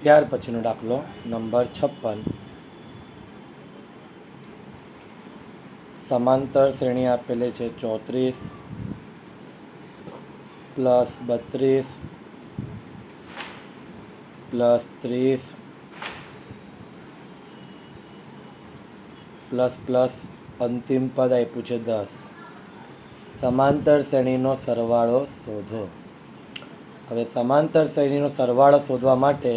ત્યાર પછીનો દાખલો નંબર 56. સમાંતર શ્રેણી આપેલી છે 34 પ્લસ 32 પ્લસ 30 પ્લસ પ્લસ અંતિમ પદ આપ્યું છે 10. સમાંતર શ્રેણીનો સરવાળો શોધો. હવે સમાંતર શ્રેણીનો સરવાળો શોધવા માટે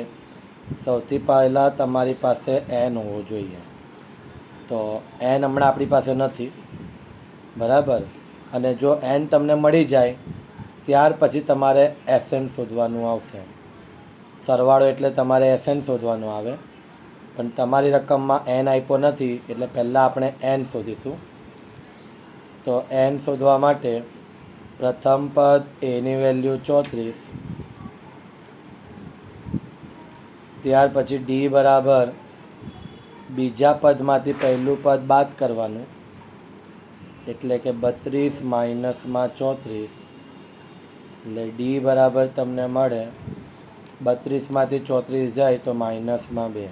સૌથી પહેલાં તમારી પાસે n હોવો જોઈએ. તો n હમણાં આપણી પાસે નથી, બરાબર. અને જો n તમને મળી જાય ત્યાર પછી તમારે Sn શોધવાનું આવશે. સરવાળો એટલે તમારે Sn શોધવાનું આવે, પણ તમારી રકમમાં n આપ્યો નથી એટલે પહેલાં આપણે n શોધીશું. તો n શોધવા માટે પ્રથમ પદ એની વેલ્યુ 34, ત્યાર પછી d બરાબર બીજા પદમાંથી પહેલું પદ બાદ કરવાનું, એટલે કે 32 માઇનસમાં 34, એટલે d બરાબર તમને મળે 32માંથી 34 જાય તો માઇનસમાં 2.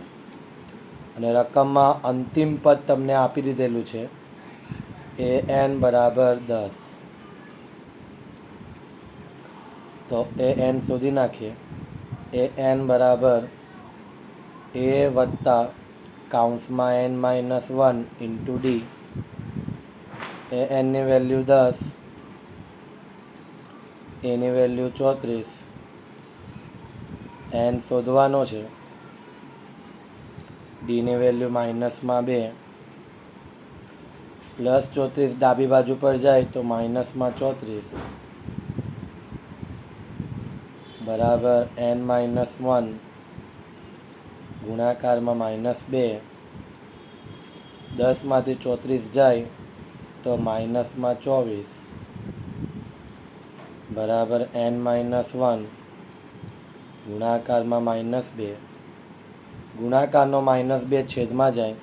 અને રકમમાં અંતિમ પદ તમને આપી દીધેલું છે an બરાબર 10. તો an શોધી નાખીએ. an બરાબર a વત્તા કાઉન્સમાં n minus 1 into d. an ની વેલ્યુ 10, એની વેલ્યુ 34, n શોધવાનો છે. d ની વેલ્યુ માઇનસમાં 2, પ્લસ 34 ડાબી બાજુ પર જાય તો માઇનસમાં 34 બરાબર n માઇનસ 1 ગુણાકારમાં -2. 10માંથી 34 જાય તો માઇનસમાં 24 બરાબર n માઇનસ 1 ગુણાકારમાં -2. ગુણાકારનો -2 છેદમાં જાય,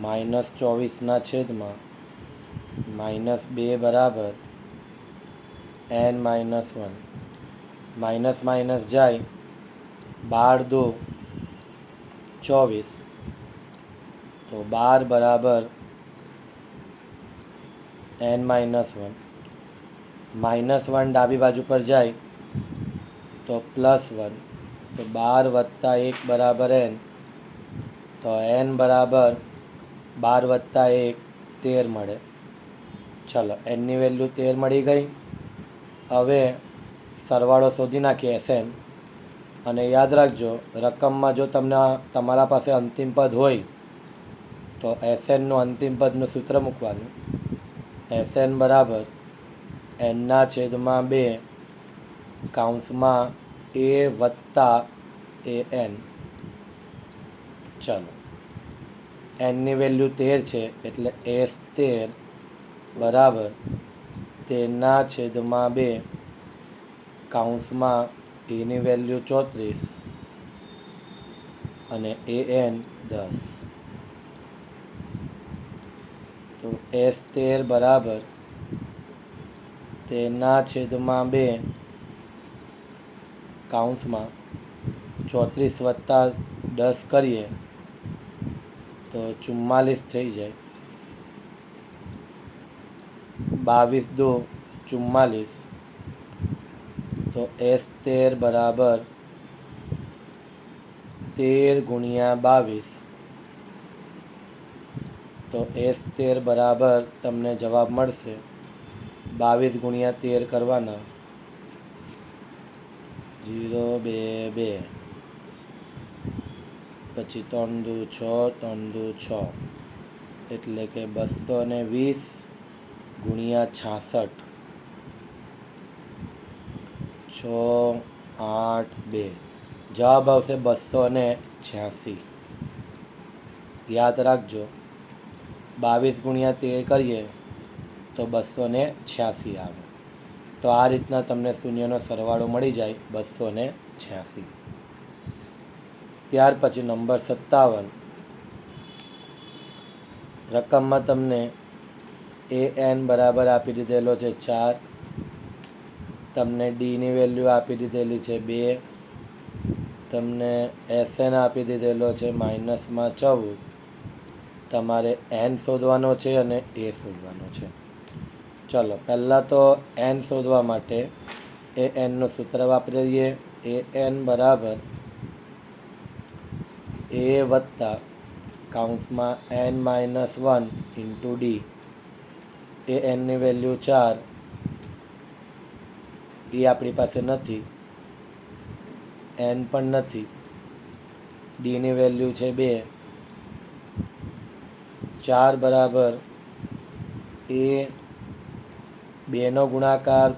-24ના છેદમાં -2 બરાબર n માઇનસ 1. માઇનસ માઇનસ જાય, 12 દો 24, તો 12 બરાબર n માઇનસ 1. -1 ડાબી બાજુ પર જાય તો +1, તો 12 વત્તા 1 બરાબર n. તો n બરાબર 12 વત્તા 1 13 મળે. ચલો, n ની વેલ્યુ 13 મળી ગઈ. હવે સરવાળો શોધી નાખીએ Sn. અને યાદ રાખજો, રકમમાં જો તમને તમારા પાસે અંતિમ પદ હોય તો Snનું અંતિમ પદનું સૂત્ર મૂકવાનું. Sn બરાબર nના છેદમાં 2 કાઉન્સમાં a વત્તા an. ચલો, n ની વેલ્યુ 13 છે એટલે S13 બરાબર 13ના છેદમાં 2 કાઉન્સમાં a ની વેલ્યુ 34 અને an 10. તો S13 બરાબર 13ના છેદમાં 2 કાઉન્સમાં 34 વત્તા 10 કરીએ તો 44 થઈ જાય. 22 દો 44, તો S13 બરાબર 13 ગુણ્યા 22. તો S13 બરાબર તમને જવાબ મળશે 22 ગુણ્યા 13 કરવાના 0 2 2, પછી 3 દુ 6, 3 દુ 6, એટલે કે 220 ગુણ્યા 66, 6 8 2. જવાબ આવશે 286. યાદ રાખજો, 22 ગુણ્યા 13 કરીએ તો 286 આવે. તો આ રીતના તમને શૂન્યનો સરવાળો મળી જાય 286. ત્યાર પછી નંબર 57. રકમમાં તમને an બરાબર આપી દીધેલો છે 4, તમને d ની વેલ્યુ આપી દીધેલી છે 2, તમને SN આપી દીધેલો છે -14. તમારે n શોધવાનો છે અને a શોધવાનો છે. ચલો પહેલાં તો n શોધવા માટે nનું સૂત્ર વાપરીએ. an બરાબર a વત્તા કૌંસમાં n-1 ઇન્ટુ d. nની વેલ્યુ 4 એ આપણી પાસે નથી, n પણ નથી, dની વેલ્યુ છે 2. 4 બરાબર એ 2નો ગુણાકાર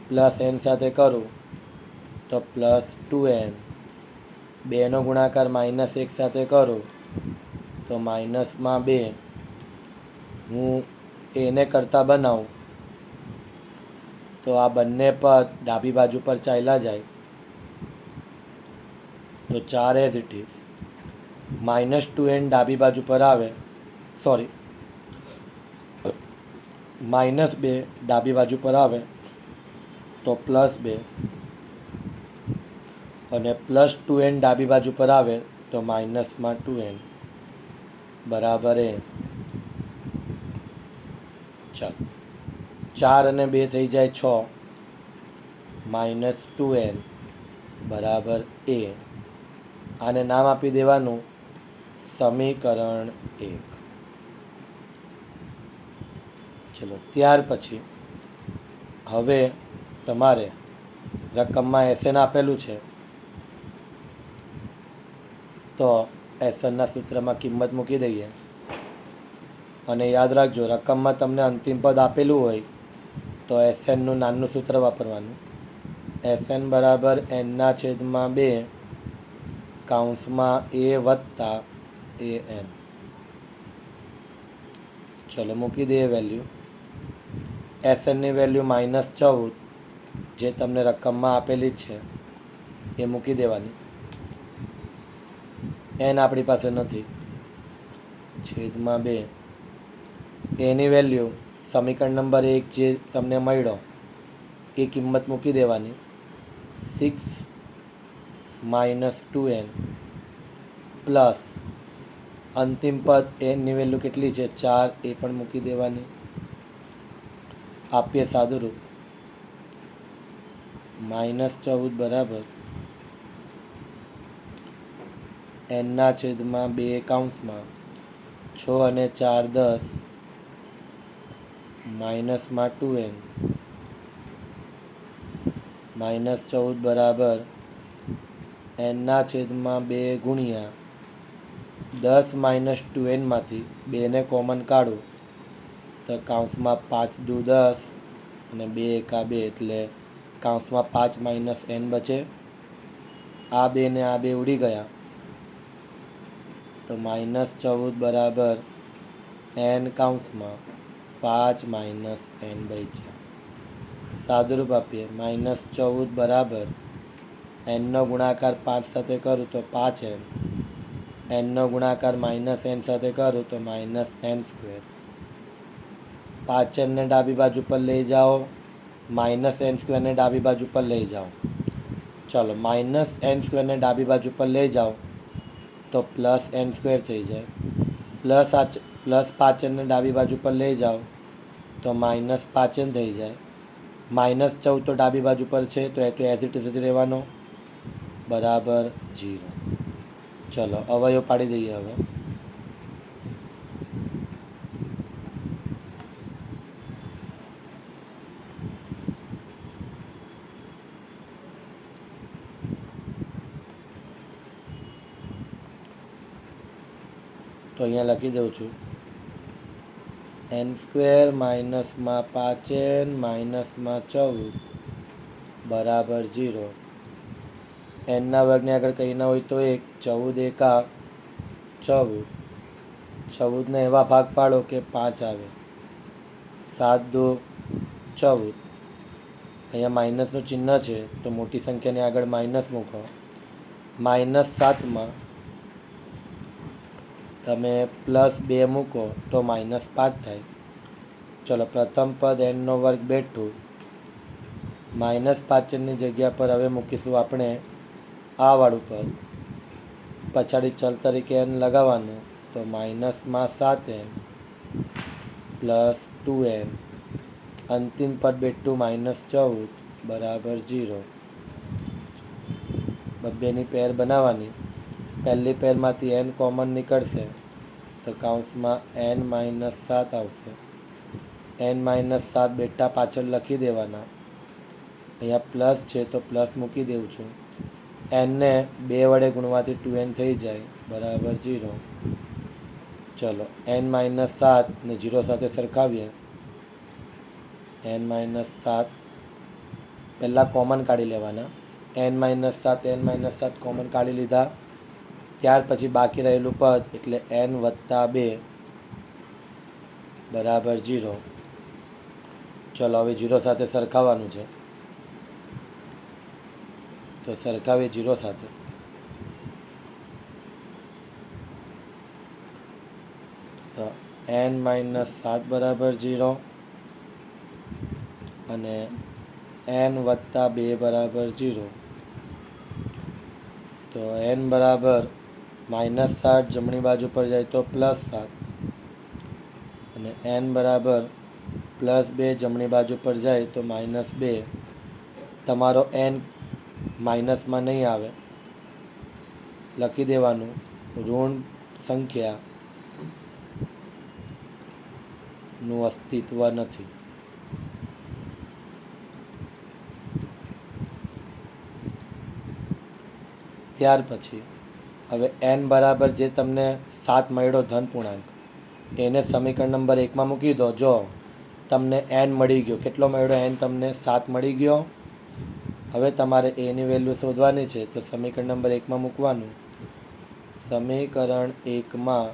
પ્લસ n સાથે કરું તો +2n. 2નો ગુણાકાર -1 સાથે કરું તો -2. હું એને કરતાં બનાવું તો આ બંને પદ ડાબી બાજુ પર ચાલ્યા જાય તો 4 એઝ ઇટ ઇઝ. -2n ડાબી બાજુ પર આવે, સોરી -2 ડાબી બાજુ પર આવે તો +2 અને +2n ડાબી બાજુ પર આવે તો -2n બરાબર એ. ચાલો 4 અને 2 થઈ જાય 6. -2n બરાબર a. આને નામ આપી દેવાનું સમીકરણ 1. ચલો ત્યાર પછી હવે તમારે રકમમાં SN આપેલું છે તો SNના સૂત્રમાં કિંમત મૂકી દઈએ. અને યાદ રાખજો, રકમમાં તમને અંતિમ પદ આપેલું હોય તો SNનું નાનું સૂત્ર વાપરવાનું. SN બરાબર n/2 કૌંસમાં a વત્તા an. ચલો મૂકી દઈએ વેલ્યુ. SNની વેલ્યુ -14 જે તમને રકમમાં આપેલી જ છે એ મૂકી દેવાની. n આપણી પાસે નથી, /2. એની વેલ્યુ સમીકરણ નંબર 1 જે તમને મળ્યો એ કિંમત મૂકી દેવાની. 6 - 2n પ્લસ અંતિમ પદ nની વેલ્યુ કેટલી છે 4 એ પણ મૂકી દેવાની. આપીએ સાદુરૂપ. -14 બરાબર n/2 કૌંસમાં 6 અને 4 10 -2n -14 બરાબર n/2 ગુણ્યા 10 - 2n માંથી 2ને કોમન કાઢું તો કૌંસમાં 5 દુ 10 અને 2 એકા 2 એટલે કૌંસમાં 5 - n બચે. આ 2 ને આ 2 ઉડી ગયા તો -14 બરાબર n કૌંસમાં 5 - n બચ્યા. સાદુરૂપ આપીએ. -14 બરાબર nનો ગુણાકાર 5 સાથે કરું તો 5n. nનો ગુણાકાર -n સાથે કરું તો -n². 5n ને ડાબી બાજુ પર લઈ જાઓ, -n² ને ડાબી બાજુ પર લઈ જાઓ. ચલો -n² ને ડાબી બાજુ પર લઈ જાઓ તો +n² થઈ જાય. +5n ને ડાબી બાજુ પર લઈ જાઓ તો -5n થઈ જાય. -14 તો ડાબી બાજુ પર છે તો એ તો એઝ ઇટ ઇઝ જ રહેવાનો, બરાબર 0. ચલો અવયવ પાડી દઈએ. હવે તો અહીંયા લખી દઉં છું n² -5n -14 બરાબર 0. nના વર્ગને આગળ કંઈ ના હોય તો 1. 14 એકા 14. 14ને એવા ભાગ પાડો કે 5 આવે. 7 દુ 14. અહીંયા માઇનસનું ચિહ્ન છે તો મોટી સંખ્યાની આગળ માઇનસ મૂકો. -7માં તમે +2 મૂકો તો -5 થાય. ચલો પ્રથમ પદ nનો વર્ગ બેઠું. -5nની જગ્યા પર હવે મૂકીશું આપણે આ વાળું પદ પછાડી ચલ તરીકે n લગાવવાનું, તો માઇનસમાં 7n પ્લસ 2n, અંતિમ પદ બેઠું -14 બરાબર 0. બબ્બેની પેર બનાવવાની. પહેલી પેરમાંથી n કોમન નીકળશે તો કૌંસમાં n-7 આવશે. n-7 બેટા પાછળ લખી દેવાના. અહીંયા પ્લસ છે તો પ્લસ મૂકી દેઉં છું. n ને 2 વડે ગુણવાથી 2n થઈ જાય બરાબર 0. ચલો n-7 ને 0 સાથે સરખાવીએ. n-7 પહેલાં કોમન કાઢી લેવાના. n-7 કોમન કાઢી લીધા. ત્યાર પછી બાકી રહેલું પદ એટલે n + 2 બરાબર 0. ચલો હવે 0 સાથે સરખાવવાનું છે, તો સરખાવીએ 0 સાથે. તો n-7 બરાબર 0 અને n + 2 બરાબર 0. તો n બરાબર -7 જમણી બાજુ પર જાય તો +7 અને n બરાબર +2 જમણી બાજુ પર જાય તો -2. તમારો n માઇનસમાં નહીં આવે, લખી દેવાનું ઋણ સંખ્યાનું અસ્તિત્વ નથી. ત્યાર પછી હવે n બરાબર જે તમને 7 મળ્યો ધન પૂર્ણાંક, એને સમીકરણ નંબર 1માં મૂકી દો. જો તમને n મળી ગયો, કેટલો મળ્યો? n તમને 7 મળી ગયો. હવે તમારે એની વેલ્યુ શોધવાની છે, તો સમીકરણ નંબર 1માં મૂકવાનું. સમીકરણ 1માં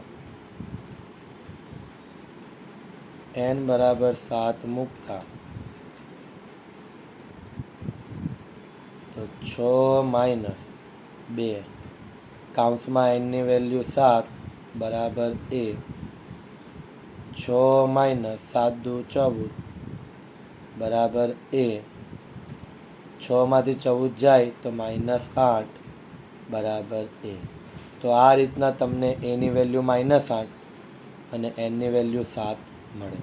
n બરાબર 7 મૂકતા તો 6 - 2 કૌંસમાં n ની વેલ્યુ 7 બરાબર a. 6 - 7 × 2 = 14 બરાબર a. 6 માંથી 14 જાય તો -8 બરાબર a. તો આ રીતના તમને a ની વેલ્યુ -8 અને n ની વેલ્યુ 7 મળે.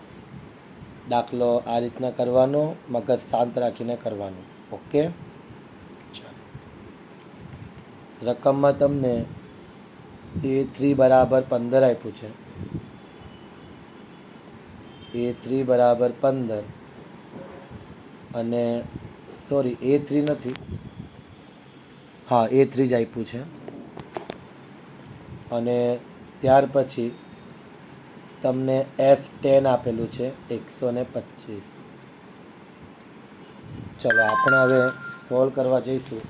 દાખલો આ રીતના કરવાનો, મગજ શાંત રાખીને કરવાનું. ઓકે, રકમમાં તમને a3 બરાબર 15 આપ્યું છે. a3 બરાબર 15 અને સોરી a3 નથી, હા a3 જ આપ્યું છે. અને ત્યાર પછી તમને S10 આપેલું છે 125. ચલો આપણે હવે સોલ્વ કરવા જઈશું.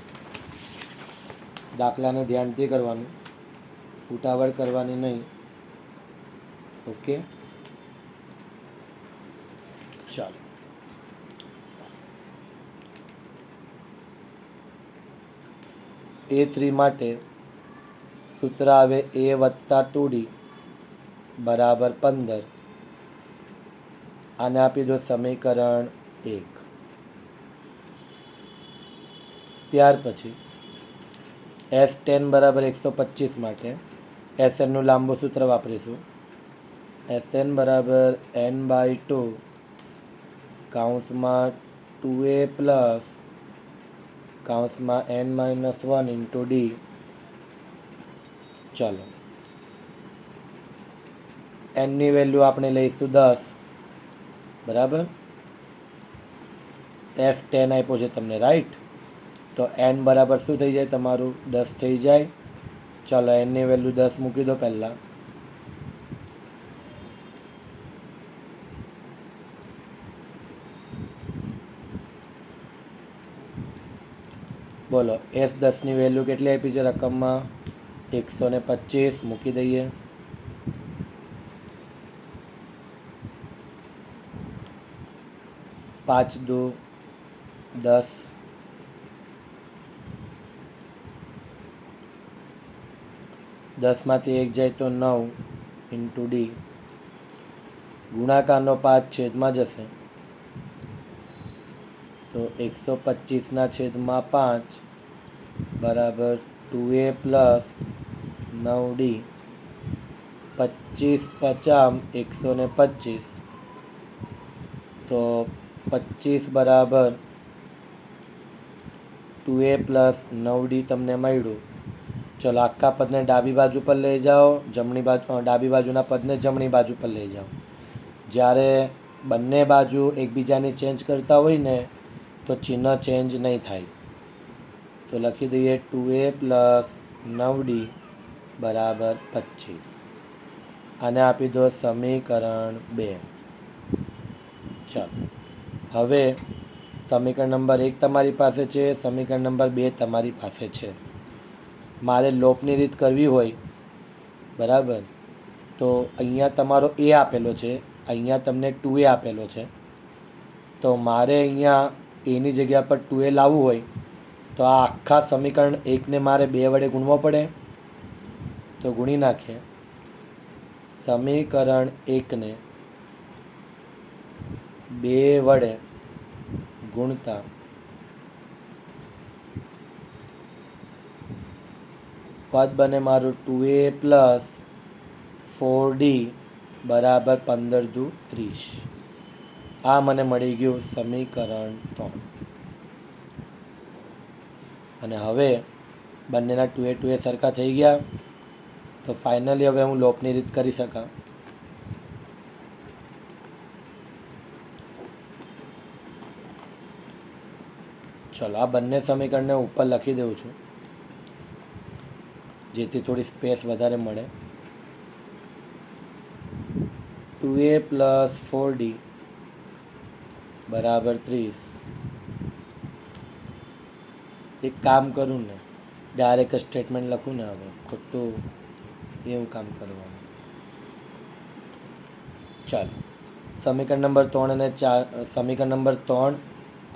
દાખલાને ધ્યાનથી કરવાનું, ઉતાવળ કરવાની નહીં. ઓકે, ચાલો a3 માટે સૂત્ર આવે a + 2d બરાબર 15. આને આપી દો સમીકરણ 1. ત્યાર પછી S10 બરાબર 125 માટે Sn નું લાંબુ સૂત્ર વાપરીશું. Sn બરાબર n/2 કૌંસમાં 2a પ્લસ કૌંસમાં n-1 × d. ચલો n ની વેલ્યુ આપણે લઈશું 10 બરાબર. S10 આપ્યો છે તમને, રાઈટ? તો n બરાબર શું થઈ જાય તમારું? 10 થઈ જાય. ચલો n ની વેલ્યુ 10 મૂકી દો પહેલાં. બોલો S10 ની વેલ્યુ કેટલી આપી છે રકમમાં? 125 મૂકી દઈએ. પાંચ દુ 10, 10 માંથી 1 જાય તો 9 × d. ગુણાકારનો 5 છેદમાં જશે તો 125 ના છેદમાં 5 બરાબર 2a પ્લસ 9d 25 50 125 તો 25 બરાબર 2a પ્લસ 9d તમને મળ્યું. ચલો આખા પદને ડાબી બાજુ પર લઈ જાઓ, જમણી બાજુ ડાબી બાજુના પદને જમણી બાજુ પર લઈ જાઓ. જ્યારે બંને બાજુ એકબીજાની ચેન્જ કરતા હોય ને તો ચિહ્ન ચેન્જ નહીં થાય. તો લખી દઈએ 2a પ્લસ 9d બરાબર 25. આને આપી દો સમીકરણ 2. ચાલો હવે સમીકરણ નંબર 1 તમારી પાસે છે, સમીકરણ નંબર 2 તમારી પાસે છે. મારે લોપની રીત કરવી હોય બરાબર, તો અહીંયા તમારો a આપેલો છે, અહીંયા તમને 2a આપેલો છે. તો મારે અહીંયા એની જગ્યા પર 2a લાવવું હોય તો આ આખા સમીકરણ 1ને મારે 2 વડે ગુણવો પડે. તો ગુણી નાખીએ. સમીકરણ 1ને 2 વડે ગુણતા પદ બને મારું 2a પ્લસ 4d બરાબર 15 દુ 30. આ મને મળી ગયું સમીકરણ 3. અને હવે બંનેના 2a સરખા થઈ ગયા. તો ફાઇનલી હવે હું લોપની રીત કરી શકા. ચલો આ બંને સમીકરણને ઉપર લખી દઉં છું જેથી થોડી સ્પેસ વધારે મળે. 2a પ્લસ 4d બરાબર 30. એક કામ કરું ને, ડાયરેક્ટ સ્ટેટમેન્ટ લખું ને, હવે ખોટું એવું કામ કરવાનું. ચાલો સમીકરણ નંબર 3 અને 4, સમીકરણ નંબર 3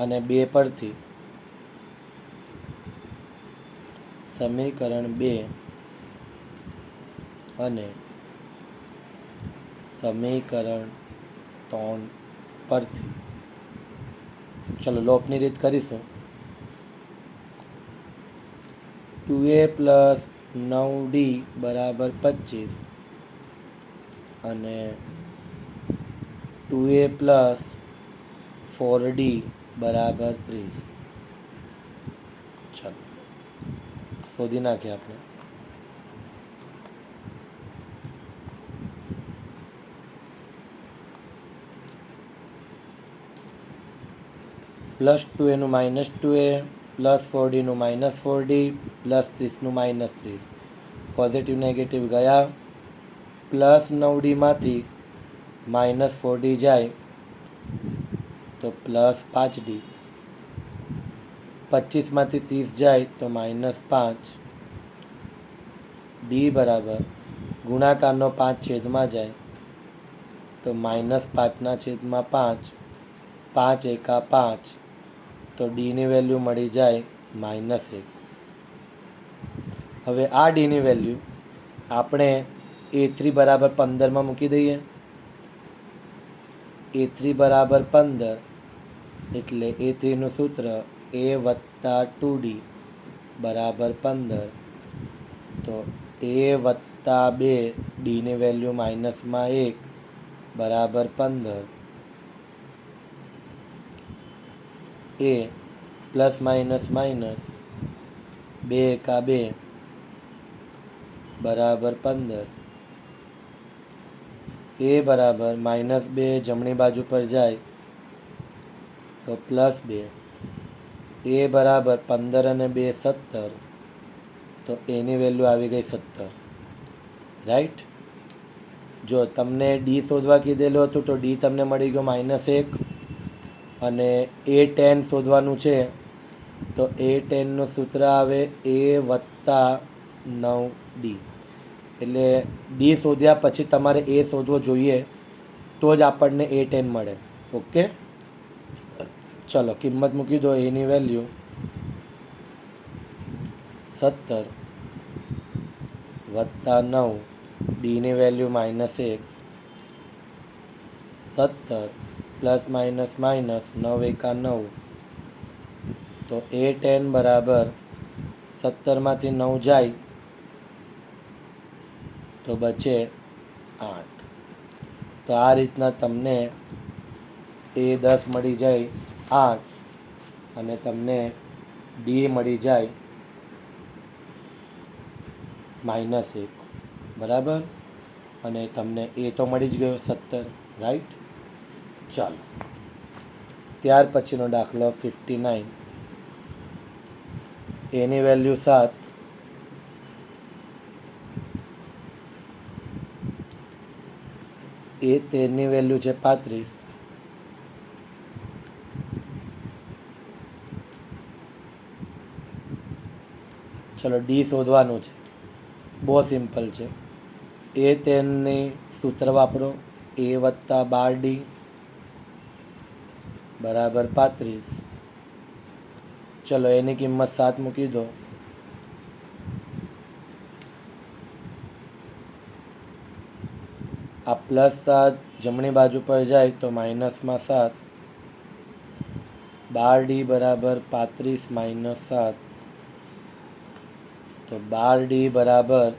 અને 2 પરથી સમીકરણ 2 અને સમીકરણ 3 પરથી ચલો લોપની રીત કરીશું. 2a પ્લસ 9d બરાબર 25 અને 2a પ્લસ 4d બરાબર 30. ચલો શોધી નાખીએ આપણે. પ્લસ 2a નું માઇનસ 2a, પ્લસ 4d નું માઇનસ 4d, પ્લસ 30 નું માઇનસ 30. પોઝિટિવ નેગેટિવ ગયા. પ્લસ 9d માંથી માઇનસ 4d જાય તો પ્લસ 5d. 25 માંથી 30 જાય તો માઇનસ 5. d બરાબર ગુણાકારનો 5 છેદમાં જાય તો માઇનસ 5 છેદમાં 5. 5 એકા 5 તો ડીની વેલ્યુ મળી જાય -1. હવે આ ડીની વેલ્યુ આપણે a3 બરાબર 15માં મૂકી દઈએ. a3 બરાબર 15 એટલે a3નું સૂત્ર a વત્તા 2d બરાબર 15. તો a વત્તા 2 ડીની વેલ્યુ -1 બરાબર 15. a પ્લસ માઇનસ માઇનસ 2 એકા 2 બરાબર 15. a બરાબર -2 જમણી બાજુ પર જાય તો +2. a બરાબર 15 અને 2 17. તો એની વેલ્યુ આવી ગઈ 17. રાઈટ. જો તમને ડી શોધવા કીધેલું હતું તો ડી તમને મળી ગયો -1. અને a10 શોધવાનું છે તો a10નું સૂત્ર આવે a વત્તા 9d. એટલે ડી શોધ્યા પછી તમારે a શોધવો જોઈએ તો જ આપણને a10 મળે. ઓકે ચલો કિંમત મૂકી દો. એની વેલ્યુ 17 વત્તા 9, ડીની વેલ્યુ -1. 17 પ્લસ માઇનસ માઇનસ 9 એકા 9 તો a10 બરાબર 17માંથી 9 જાય તો બચે 8. તો આ રીતના તમને A10 મળી જાય 8 અને તમને D મળી જાય -1. બરાબર, અને તમને A તો મળી જ ગયો 17, રાઈટ. ચાલો, ત્યાર પછીનો દાખલો 59. એની વેલ્યુ 7, A13ની વેલ્યુ છે 35. ચલો ડી શોધવાનું છે, બહુ સિમ્પલ છે. A13ની સૂત્ર વાપરો, A + 12D બરાબર 35. ચલો એની કિંમત 7 મૂકી દો. આ +7 જમણી બાજુ પર જાય તો -7. 12D બરાબર 35 - 7. તો 12D બરાબર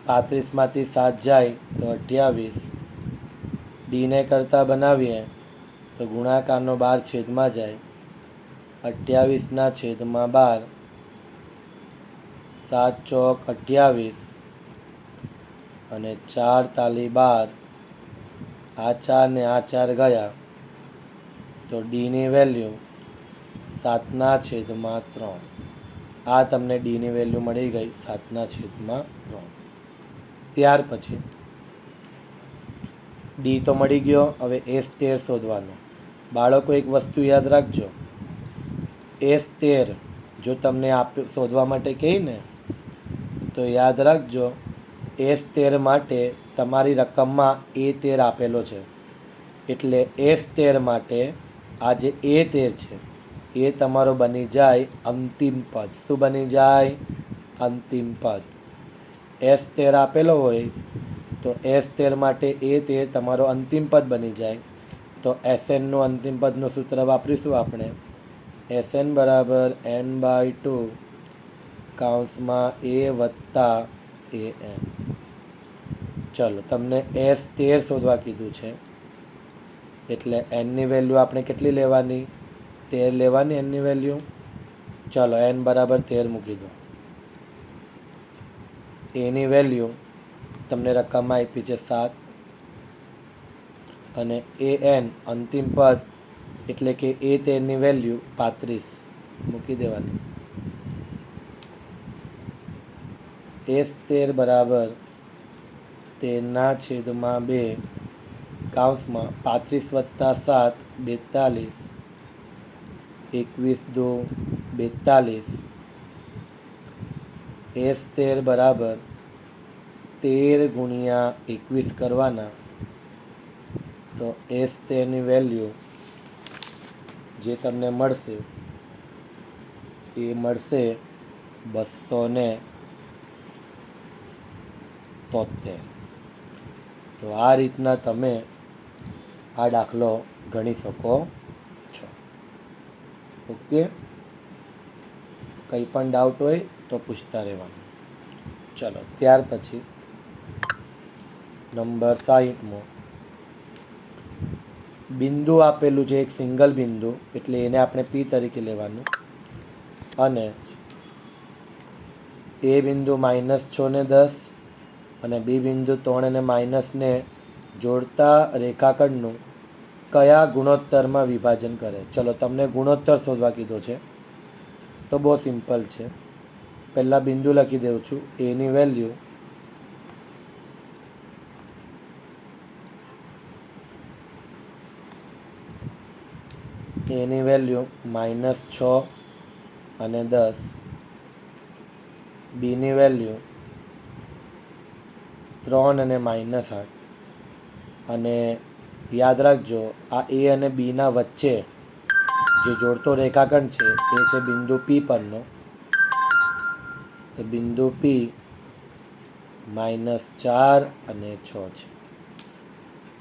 35માંથી 7 જાય તો 28. ડીને કરતાં બનાવીએ તો ગુણાકારનો 12 છેદમાં જાય. 28/12. 7 ચોક 28 અને 4 તાલી 12. આ 4 ને આ 4 ગયા તો ડીની વેલ્યુ 7/3. આ તમને ડીની વેલ્યુ મળી ગઈ 7/3. ત્યાર પછી ડી તો મળી ગયો, હવે S13 શોધવાનો. બાળકો એક વસ્તુ યાદ રાખજો, S13 જો તમને શોધવા માટે કહે ને તો યાદ રાખજો, S13 માટે તમારી રકમમાં A13 આપેલો છે, એટલે S13 માટે આ જે A13 છે એ તમારો બની જાય અંતિમ પદ. શું બની જાય? અંતિમ પદ. S13 આપેલો હોય તો S13 માટે A13 તમારો અંતિમ પદ બની જાય. તો SNનું અંતિમ પદનું સૂત્ર વાપરીશું આપણે. SN બરાબર n/2 કૌંસમાં A + AN. ચલો, તમને S13 શોધવા કીધું છે એટલે nની વેલ્યુ આપણે કેટલી લેવાની? 13 લેવાની nની વેલ્યુ. ચલો n બરાબર 13 મૂકી દો. એની વેલ્યુ તમને રકમમાં આપી છે 7 અને AN અંતિમ પદ એટલે કે A13ની વેલ્યુ 35 મૂકી દેવાની. S13 બરાબર 13/2 કૌંસમાં 35 + 7 42. 21/2 42. S13 બરાબર 13 × 21 કરવાના તો S13ની વેલ્યુ જે તમને મળશે એ મળશે 273. તો આ રીતના તમે આ દાખલો ગણી શકો છો. ઓકે, કંઈ પણ ડાઉટ હોય તો પૂછતા રહેવાનું. ચલો, ત્યાર પછી નંબર 60મો. બિંદુ આપેલું છે, એક સિંગલ બિંદુ, એટલે એને આપણે P તરીકે લેવાનું. અને એ બિંદુ -6 ને 10 અને બી બિંદુ 3 અને માઇનસને જોડતા રેખાખંડનું કયા ગુણોત્તરમાં વિભાજન કરે? ચલો, તમને ગુણોત્તર શોધવા કીધો છે તો બહુ સિમ્પલ છે. પહેલાં બિંદુ લખી દઉં છું. એની વેલ્યુ -6 અને 10. બીની વેલ્યુ 3 અને -8. અને યાદ રાખજો, આ એ અને બીના વચ્ચે જે જોડતો રેખાખંડ છે એ છે બિંદુ P પરનો. તો બિંદુ P -4 અને 6 છે.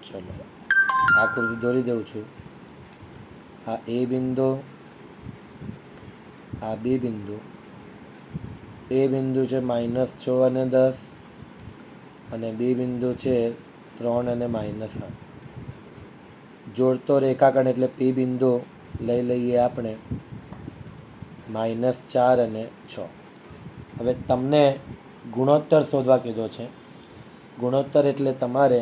ચલો, આકૃતિ દોરી દઉં છું. આ એ બિંદુ, આ બી બિંદુ એ બિંદુ છે -6 અને 10 અને બી બિંદુ છે 3 અને -8. જોડતો રેખાખંડ એટલે પી બિંદુ લઈ લઈએ આપણે -4 અને 6. હવે તમને ગુણોત્તર શોધવા કીધો છે. ગુણોત્તર એટલે તમારે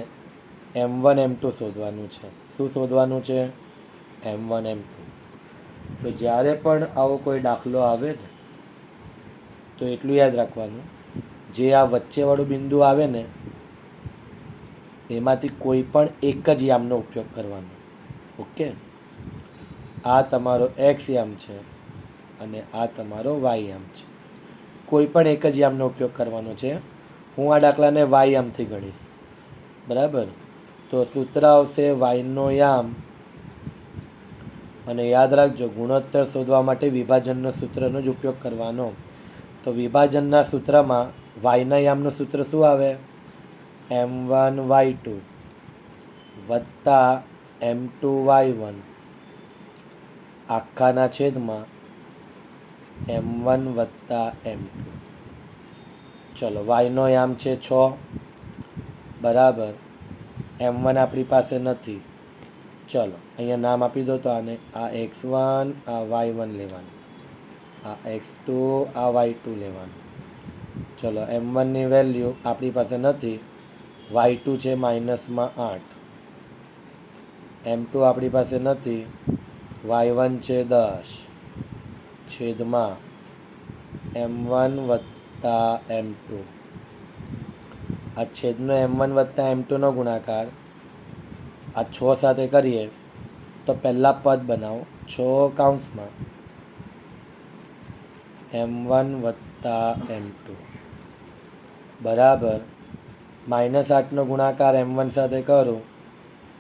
M1 M2 શોધવાનું છે. શું શોધવાનું છે? M1 M2. તો જ્યારે પણ આવો કોઈ દાખલો આવે ને તો એટલું યાદ રાખવાનું, જે આ વચ્ચેવાળું બિંદુ આવે ને એમાંથી કોઈ પણ એક જ યામનો ઉપયોગ કરવાનો. ઓકે, આ તમારો x યામ છે અને આ તમારો y યામ છે. કોઈ પણ એક જ યામનો ઉપયોગ કરવાનો છે. હું આ દાખલાને y યામથી ગણીશ. બરાબર, તો સૂત્ર આવશે y નો યામ. અને યાદ રાખજો, ગુણોત્તર શોધવા માટે વિભાજનનો સૂત્રનો જ ઉપયોગ કરવાનો. તો વિભાજનના સૂત્રમાં yના યામનું સૂત્ર શું આવે? M1 Y2 વત્તા M2 Y1 આખાના છેદમાં M1 વત્તા M2. ચલો, yનો યામ છે 6. બરાબર, M1 આપણી પાસે નથી. ચલો, અહીંયા નામ આપી દો. તો આને આ x1, આ y1 લેવાનું, આ x2, આ y2 લેવાનું. ચલો, M1 ની વેલ્યુ આપણી પાસે નથી. y2 છે -8. M2 આપણી પાસે નથી. y1 છે 10 છેદમાં M1 વત્તા M2. આ છેદનો M1 વત્તા M2 નો ગુણાકાર આ 6 સાથે કરીએ તો પહેલાં પદ બનાવો. 6 કૌંસમાં M1 વત્તા M2 બરાબર -8 નો ગુણાકાર M1 સાથે કરું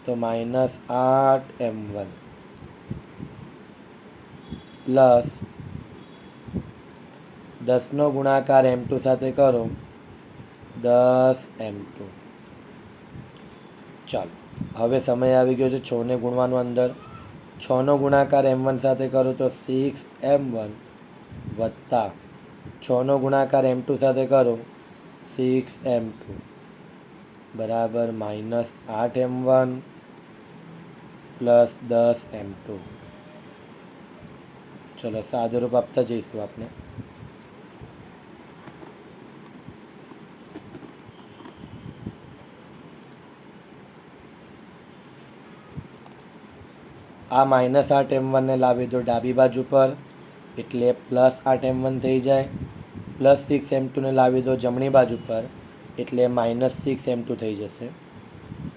તો -8 M1 પ્લસ 10 નો ગુણાકાર M2 સાથે કરો 10 M2. ચાલો, હવે સમય આવી ગયો છે 6 ને ગુણવાનો. અંદર 6 નો ગુણાકાર M1 સાથે કરો તો 6 M1 વત્તા 6 નો ગુણાકાર M2 સાથે કરો 6 M2 બરાબર -8 M1 પ્લસ 10 M2. ચલો, સાદુરૂપ આપતા જઈશું આપણે. આ -8 M1 ને લાવી દો ડાબી બાજુ પર એટલે +8 M1 થઈ જાય. +6 M2 ને લાવી દો જમણી બાજુ પર એટલે -6 M2 થઈ જશે.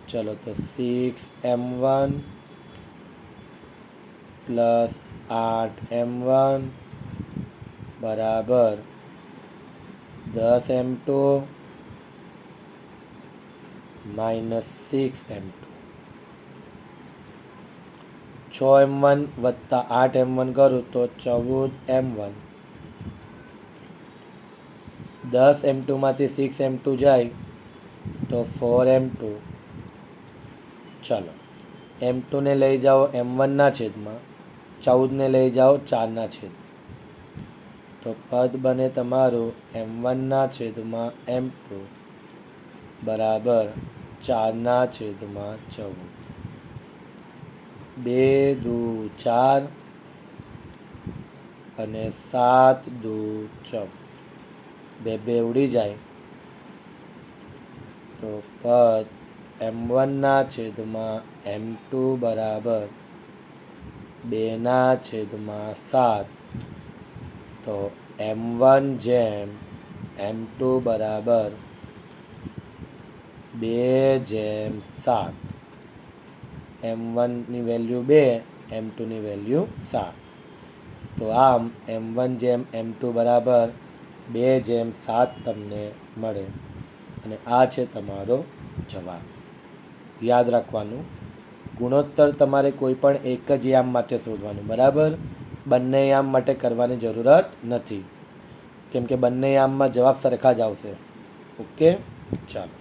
ચલો, તો 6 M1 પ્લસ 8 M1 બરાબર 10 M2 -6 M2. 6 M1 વત્તા 8 M1 કરું તો 14 M1. 10 M2 માંથી 6 M2 જાય તો 4 M2. ચલો, M2 ને લઈ જાઓ M1 ના છેદમાં, 14 ને લઈ જાઓ 4 ના છેદમાં. તો પદ બને તમારું M1 ના છેદમાં M2 બરાબર 4 ના છેદમાં 14. 2 દુ 4 અને 7 દુ 14. 2 ઉડી જાય તો પદ M1 ના છેદમાં M2 બરાબર 2 ના છેદમાં 7. તો M1 જેમ M2 બરાબર 2/7. M1 ની વેલ્યુ 2, M2 ની વેલ્યુ 7. તો આમ M1 જેમ M2 બરાબર 2/7 તમને મળે અને આ છે તમારો જવાબ. યાદ રાખવાનું, ગુણોત્તર તમારે કોઈ પણ એક જ યામ માટે શોધવાનું. બરાબર, બંને યામ માટે કરવાની જરૂરત નથી, કેમ કે બંને યામમાં જવાબ સરખા જ આવશે. ઓકે, ચાલો.